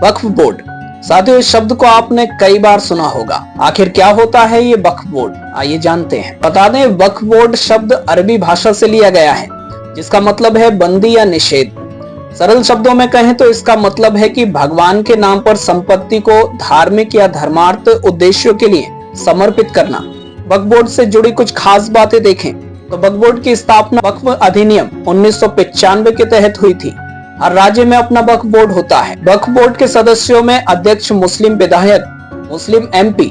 वक्फ board. साथियों, इस शब्द को आपने कई बार सुना होगा। आखिर क्या होता है ये वक्फ बोर्ड, आइए जानते हैं। बता दें, वक्फ बोर्ड शब्द अरबी भाषा से लिया गया है, जिसका मतलब है बंदी या निषेध। सरल शब्दों में कहें तो इसका मतलब है कि भगवान के नाम पर संपत्ति को धार्मिक या धर्मार्थ उद्देश्यों के लिए समर्पित करना। वक्फ बोर्ड से जुड़ी कुछ खास बातें देखें तो वक्फ बोर्ड की स्थापना वक्फ अधिनियम 1995 के तहत हुई थी। हर राज्य में अपना वक्फ बोर्ड होता है। वक्फ बोर्ड के सदस्यों में अध्यक्ष, मुस्लिम विधायक, मुस्लिम MP,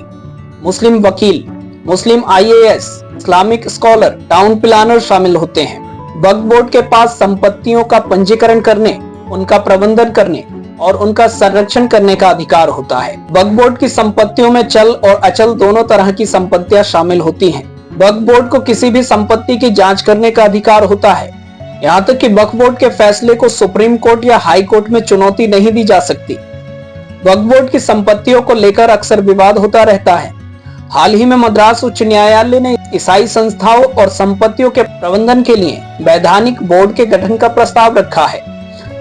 मुस्लिम वकील, Muslim IAS, Islamic scholar, town planner शामिल होते हैं। वक्फ बोर्ड के पास संपत्तियों का पंजीकरण करने, उनका प्रबंधन करने और उनका संरक्षण करने का अधिकार होता है। वक्फ बोर्ड की संपत्तियों में चल और अचल दोनों तरह की संपत्तियां शामिल होती हैं। वक्फ बोर्ड को किसी भी संपत्ति की जांच करने का अधिकार होता है। यहाँ तक कि वक्फ बोर्ड के फैसले को सुप्रीम कोर्ट या हाई कोर्ट में चुनौती नहीं दी जा सकती। वक्फ बोर्ड की संपत्तियों को लेकर अक्सर विवाद होता रहता है। हाल ही में मद्रास उच्च न्यायालय ने ईसाई संस्थाओं और संपत्तियों के प्रबंधन के लिए वैधानिक बोर्ड के गठन का प्रस्ताव रखा है,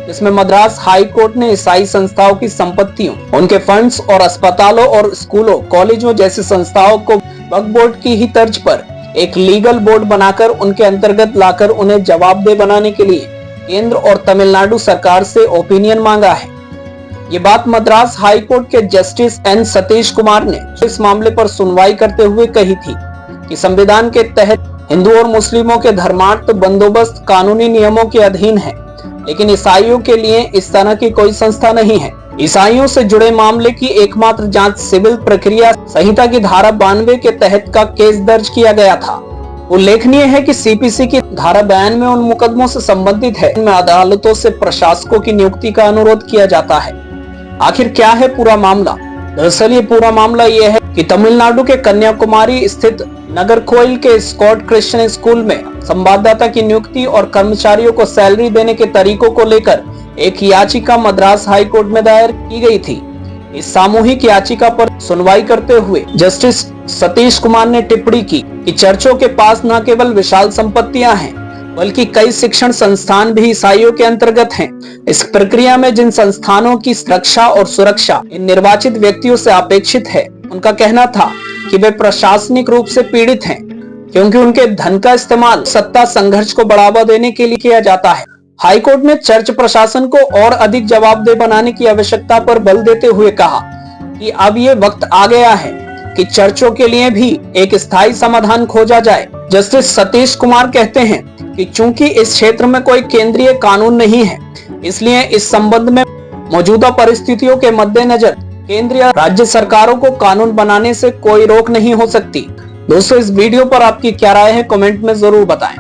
जिसमें मद्रास हाई कोर्ट ने ईसाई संस्थाओं की संपत्तियों, उनके फंड्स और अस्पतालों और स्कूलों, कॉलेजों जैसी संस्थाओं को वक्फ बोर्ड की ही तर्ज पर एक लीगल बोर्ड बनाकर उनके अंतर्गत लाकर उन्हें जवाबदेह बनाने के लिए केंद्र और तमिलनाडु सरकार से ओपिनियन मांगा है। ये बात मद्रास हाई कोर्ट के जस्टिस N सतीश कुमार ने इस मामले पर सुनवाई करते हुए कही थी कि संविधान के तहत हिंदू और मुस्लिमों के धर्मार्थ बंदोबस्त कानूनी नियमों के अधीन है, लेकिन ईसाइयों के लिए इस तरह की कोई संस्था नहीं है। ईसाइयों से जुड़े मामले की एकमात्र जांच सिविल प्रक्रिया संहिता की धारा 92 के तहत का केस दर्ज किया गया था। उल्लेखनीय है कि CPC की धारा 92 में उन मुकदमों से संबंधित है जिनमें अदालतों से प्रशासकों की नियुक्ति का अनुरोध किया जाता है। आखिर क्या है पूरा मामला? दरअसल ये पूरा मामला ये है कि तमिलनाडु के कन्याकुमारी स्थित नगरकोइल के स्कॉट क्रिश्चियन स्कूल में संवाददाता की नियुक्ति और कर्मचारियों को सैलरी देने के तरीकों को लेकर एक याचिका मद्रास हाई कोर्ट में दायर की गई थी। इस सामूहिक याचिका पर सुनवाई करते हुए जस्टिस सतीश कुमार ने टिप्पणी की कि चर्चों के पास न केवल विशाल संपत्तियां हैं, बल्कि कई शिक्षण संस्थान भी ईसाइयों के अंतर्गत हैं। इस प्रक्रिया में जिन संस्थानों की रक्षा और सुरक्षा इन निर्वाचित व्यक्तियों से अपेक्षित है, उनका कहना था कि वे प्रशासनिक रूप से पीड़ित हैं, क्योंकि उनके धन का इस्तेमाल सत्ता संघर्ष को बढ़ावा देने के लिए किया जाता है। हाईकोर्ट ने चर्च प्रशासन को और अधिक जवाबदेह बनाने की आवश्यकता पर बल देते हुए कहा कि अब ये वक्त आ गया है कि चर्चों के लिए भी एक स्थायी समाधान खोजा जाए। जस्टिस सतीश कुमार कहते हैं कि चूंकि इस क्षेत्र में कोई केंद्रीय कानून नहीं है, इसलिए इस संबंध में मौजूदा परिस्थितियों के मद्देनजर केंद्रीय राज्य सरकारों को कानून बनाने से कोई रोक नहीं हो सकती। दोस्तों, इस वीडियो पर आपकी क्या राय है, कमेंट में जरूर बताएं।